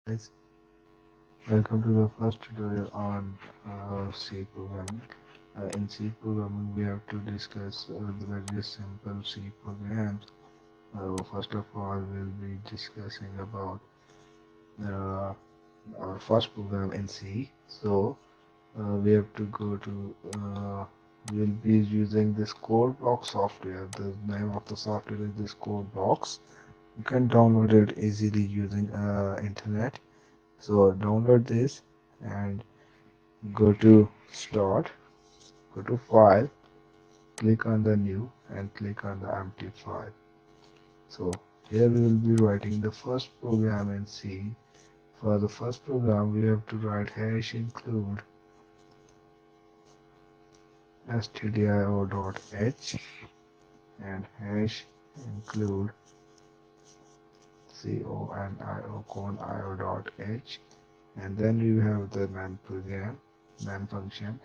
Guys, welcome to the first tutorial on C programming. In C programming, we have to discuss the various simple C programs. First of all, we'll be discussing about uh, our first program in C. So we have to go to. We'll be using this code block software. The name of the software is this code blocks. You can download it easily using internet. So download this and go to start, go to file, click on the new and click on the empty file. So here we will be writing the first program in C. For the first program we have to write hash include stdio.h and hash include conio.h, and then you have the main program, main function.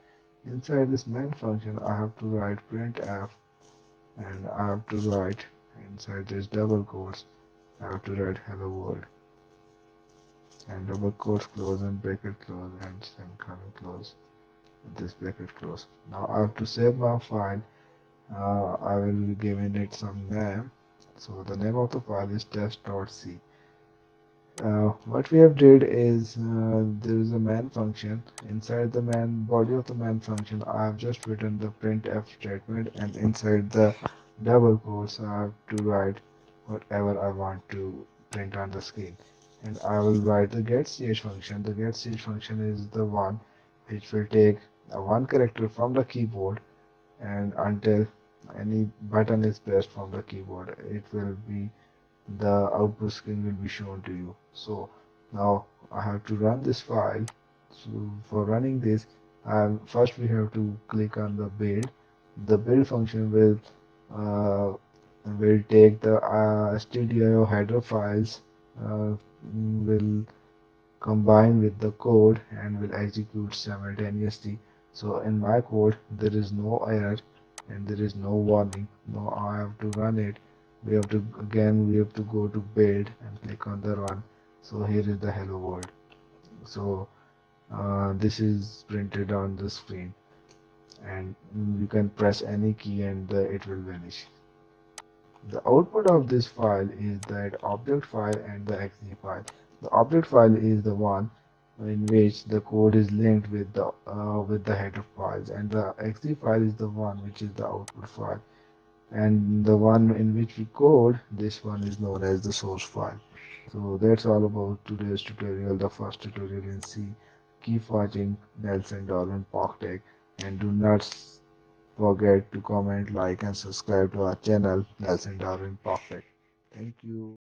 Inside this main function I have to write printf, and I have to write inside this double quotes, I have to write hello world, and double quotes close and bracket close and semicolon close, this bracket close. Now I have to save my file. I will be giving it some name. So the name of the file is test.c. What we have did is there is a main function. Inside the main body of the main function, I have just written the printf statement, and inside the double quotes, I have to write whatever I want to print on the screen. And I will write the getCH function. The getCH function is the one which will take one character from the keyboard, and until any button is pressed from the keyboard, it will be the output screen will be shown to you. So now I have to run this file. So for running this, first we have to click on the build. The build function will take the stdio header files, will combine with the code and will execute simultaneously. So in my code, there is no error and there is no warning. Now I have to run it. We have to go to build and click on the run. So here is the hello world. So this is printed on the screen, and you can press any key and it will vanish. The output of this file is that object file and the exe file. The object file is the one in which the code is linked with the header files, and the exe file is the one which is the output file. And the one in which we code, this one is known as the source file. So that's all about today's tutorial, the first tutorial in C. Keep watching Nelson Darwin Park Tech, and do not forget to comment, like, and subscribe to our channel, Nelson Darwin Park Tech. Thank you.